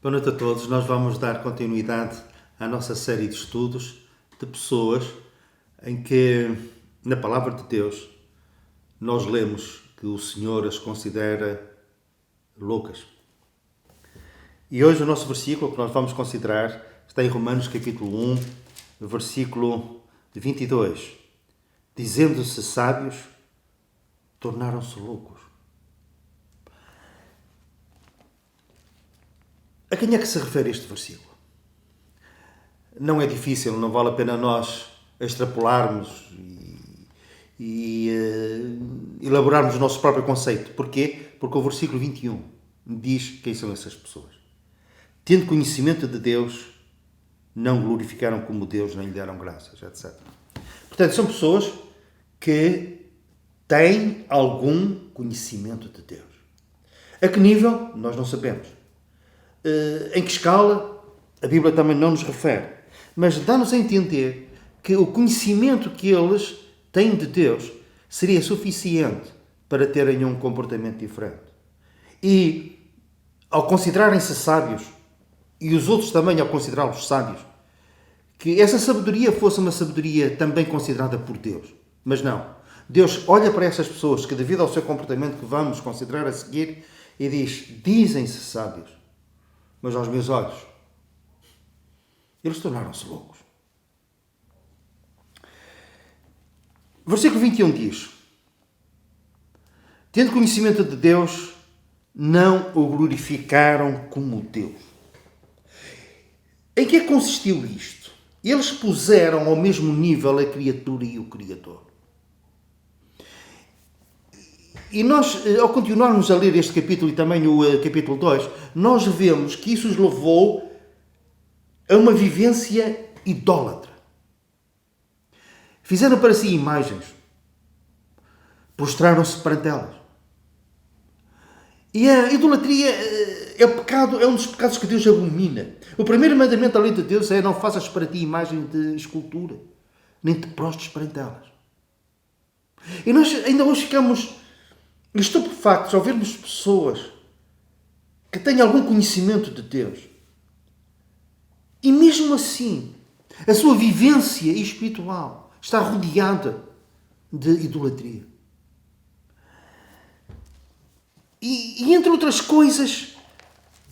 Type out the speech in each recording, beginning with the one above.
Boa noite a todos. Nós vamos dar continuidade à nossa série de estudos de pessoas em que, na Palavra de Deus, nós lemos que o Senhor as considera loucas. E hoje o nosso versículo que nós vamos considerar está em Romanos capítulo 1, versículo 22. Dizendo-se sábios, tornaram-se loucos. A quem é que se refere este versículo? Não é difícil, não vale a pena nós extrapolarmos e elaborarmos o nosso próprio conceito. Porquê? Porque o versículo 21 diz quem são essas pessoas. Tendo conhecimento de Deus, não glorificaram como Deus, nem lhe deram graças, etc. Portanto, são pessoas que têm algum conhecimento de Deus. A que nível? Nós não sabemos. Em que escala? A Bíblia também não nos refere. Mas dá-nos a entender que o conhecimento que eles têm de Deus seria suficiente para terem um comportamento diferente. E, ao considerarem-se sábios, e os outros também ao considerá-los sábios, que essa sabedoria fosse uma sabedoria também considerada por Deus. Mas não. Deus olha para essas pessoas que, devido ao seu comportamento que vamos considerar a seguir, e diz, dizem-se sábios, mas aos meus olhos, eles tornaram-se loucos. Versículo 21 diz, tendo conhecimento de Deus, não o glorificaram como Deus. Em que consistiu isto? Eles puseram ao mesmo nível a criatura e o Criador. E nós, ao continuarmos a ler este capítulo e também o capítulo 2, nós vemos que isso os levou a uma vivência idólatra. Fizeram para si imagens. Prostraram-se perante elas. E a idolatria é um dos pecados que Deus abomina. O primeiro mandamento da lei de Deus é não faças para ti imagem de escultura, nem te prostres perante elas. E nós ainda hoje ficamos estupefactos ao vermos pessoas que têm algum conhecimento de Deus. E mesmo assim, a sua vivência espiritual está rodeada de idolatria. E entre outras coisas,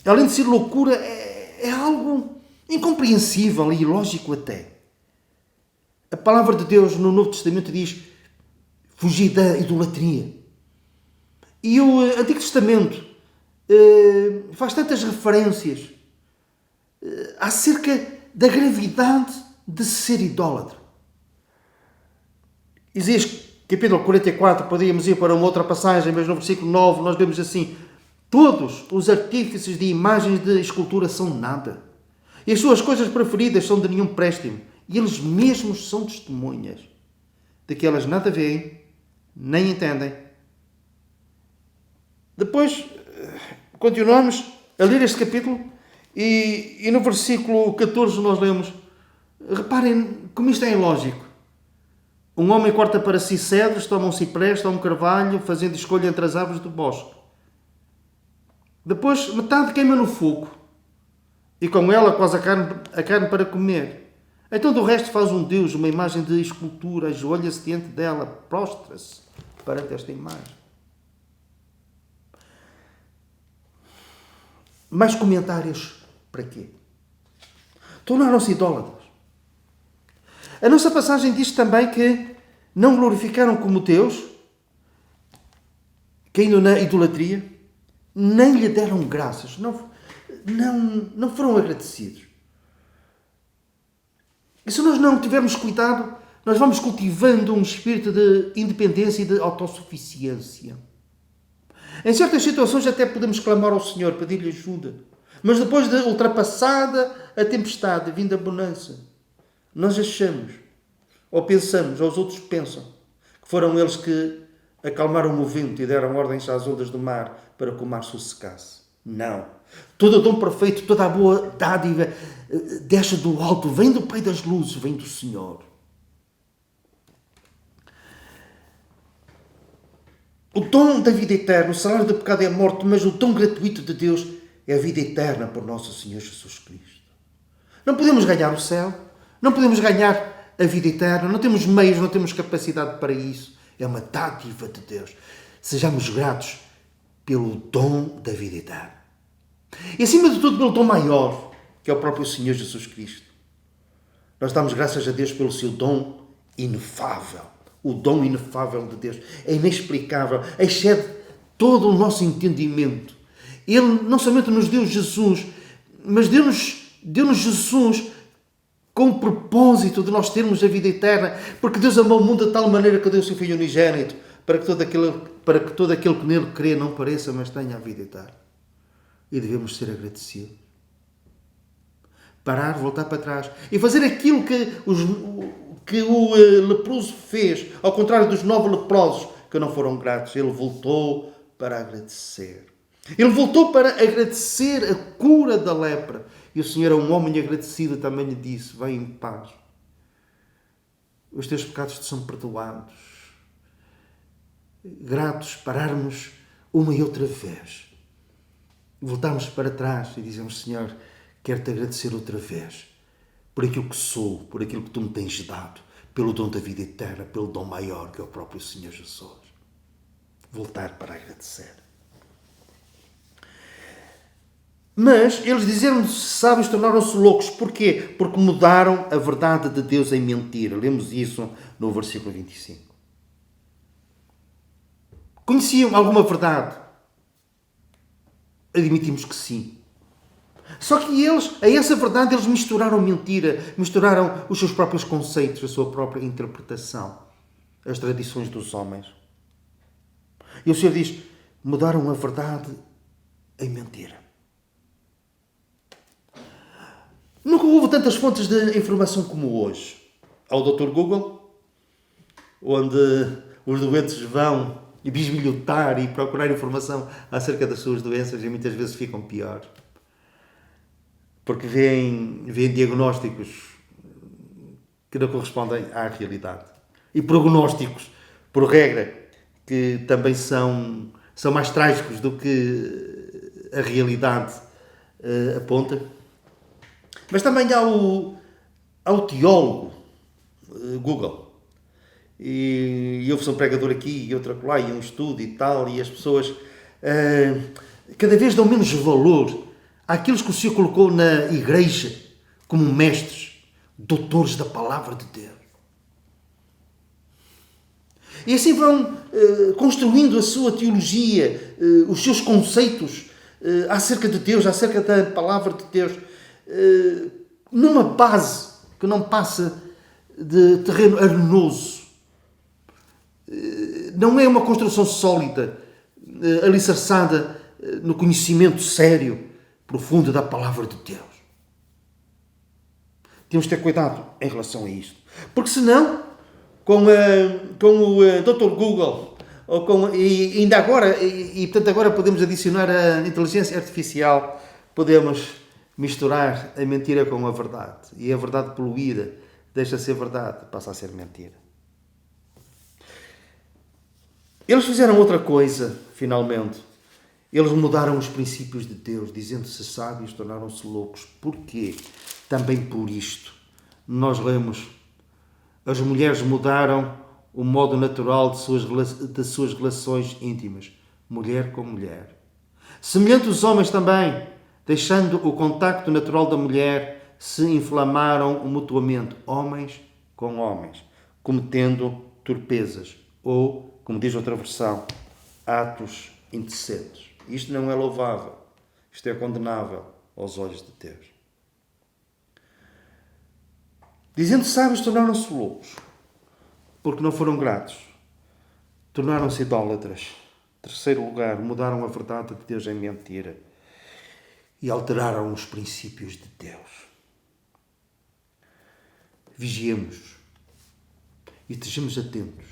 além de ser loucura, é algo incompreensível e ilógico até. A palavra de Deus no Novo Testamento diz fugir da idolatria. E o Antigo Testamento faz tantas referências acerca da gravidade de ser idólatra. Isaías capítulo 44, podíamos ir para uma outra passagem, mas no versículo 9 nós vemos assim, todos os artífices de imagens de escultura são nada, e as suas coisas preferidas são de nenhum préstimo, e eles mesmos são testemunhas de que elas nada veem, nem entendem. Depois, continuamos a ler este capítulo e no versículo 14 nós lemos, reparem como isto é ilógico. Um homem corta para si cedros, toma um cipreste, toma um carvalho, fazendo escolha entre as árvores do bosque. Depois, metade queima no fogo e com ela quase a carne para comer. Então do resto faz um Deus, uma imagem de escultura, ajoelha-se diante dela, prostra-se perante esta imagem. Mais comentários para quê? Tornaram-se idólatras. A nossa passagem diz também que não glorificaram como Deus, caindo na idolatria, nem lhe deram graças, não foram agradecidos. E se nós não tivermos cuidado, nós vamos cultivando um espírito de independência e de autossuficiência. Em certas situações até podemos clamar ao Senhor, pedir-lhe ajuda. Mas depois de ultrapassada a tempestade, vinda a bonança, nós achamos, ou pensamos, ou os outros pensam, que foram eles que acalmaram o vento e deram ordens às ondas do mar para que o mar sossegasse. Não. Todo o dom perfeito, toda a boa dádiva desce do alto, vem do Pai das luzes, vem do Senhor. O dom da vida eterna, o salário do pecado é a morte, mas o dom gratuito de Deus é a vida eterna por nosso Senhor Jesus Cristo. Não podemos ganhar o céu, não podemos ganhar a vida eterna, não temos meios, não temos capacidade para isso. É uma dádiva de Deus. Sejamos gratos pelo dom da vida eterna. E acima de tudo pelo dom maior, que é o próprio Senhor Jesus Cristo. Nós damos graças a Deus pelo seu dom inefável. O dom inefável de Deus é inexplicável, excede todo o nosso entendimento. Ele não somente nos deu Jesus, mas deu-nos Jesus com o propósito de nós termos a vida eterna, porque Deus amou o mundo de tal maneira que deu o seu Filho unigênito, para que todo aquele que nele crê não pereça, mas tenha a vida eterna. E devemos ser agradecidos. Parar, voltar para trás e fazer aquilo que o leproso fez, ao contrário dos 9 leprosos que não foram gratos. Ele voltou para agradecer. Ele voltou para agradecer a cura da lepra. E o Senhor é um homem agradecido, também lhe disse: vai em paz. Os teus pecados te são perdoados. Gratos, pararmos uma e outra vez. Voltarmos para trás e dizemos: Senhor, quero-te agradecer outra vez por aquilo que sou, por aquilo que tu me tens dado, pelo dom da vida eterna, pelo dom maior que é o próprio Senhor Jesus. Voltar para agradecer. Mas eles, dizendo-se sábios, tornaram-se loucos. Porquê? Porque mudaram a verdade de Deus em mentira. Lemos isso no versículo 25. Conheciam alguma verdade? Admitimos que sim. Só que eles, a essa verdade, eles misturaram mentira, misturaram os seus próprios conceitos, a sua própria interpretação, as tradições dos homens. E o Senhor diz: mudaram a verdade em mentira. Nunca houve tantas fontes de informação como hoje. Há o Dr. Google, onde os doentes vão e bisbilhotar e procurar informação acerca das suas doenças e muitas vezes ficam piores. Porque veem diagnósticos que não correspondem à realidade. E prognósticos, por regra, que também são mais trágicos do que a realidade aponta. Mas também há o teólogo Google. E houve um pregador aqui e outro acolá, e um estudo e tal, e as pessoas cada vez dão menos valor àqueles que o Senhor colocou na igreja como mestres, doutores da palavra de Deus. E assim vão construindo a sua teologia, os seus conceitos acerca de Deus, acerca da palavra de Deus, numa base que não passa de terreno arenoso. Não é uma construção sólida, alicerçada no conhecimento sério, profundo da palavra de Deus. Temos de ter cuidado em relação a isto. Porque senão, com o Dr. Google, e ainda agora, e portanto agora podemos adicionar a inteligência artificial, podemos misturar a mentira com a verdade. E a verdade poluída deixa de ser verdade, passa a ser mentira. Eles fizeram outra coisa, finalmente. Eles mudaram os princípios de Deus, dizendo-se sábios, tornaram-se loucos. Porquê? Também por isto. Nós lemos: as mulheres mudaram o modo natural de suas relações íntimas, mulher com mulher. Semelhante os homens também, deixando o contacto natural da mulher, se inflamaram mutuamente, homens com homens, cometendo torpezas, ou, como diz outra versão, atos indecentes. Isto não é louvável, isto é condenável aos olhos de Deus. Dizendo sábios, tornaram-se loucos, porque não foram gratos, tornaram-se idólatras. Terceiro lugar, mudaram a verdade de Deus em mentira e alteraram os princípios de Deus. Vigiemos e estejamos atentos.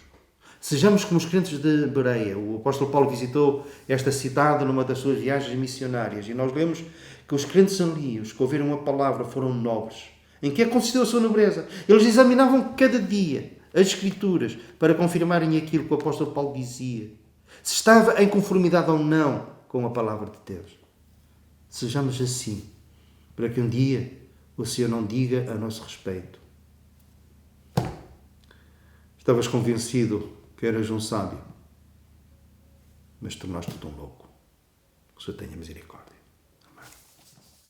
Sejamos como os crentes de Bereia. O apóstolo Paulo visitou esta cidade numa das suas viagens missionárias e nós lemos que os crentes ali, os que ouviram a palavra, foram nobres. Em que consistiu a sua nobreza? Eles examinavam cada dia as Escrituras para confirmarem aquilo que o apóstolo Paulo dizia. Se estava em conformidade ou não com a palavra de Deus. Sejamos assim, para que um dia o Senhor não diga a nosso respeito: estavas convencido que eras um sábio, mas tornaste-te um louco. Que o Senhor tenha misericórdia.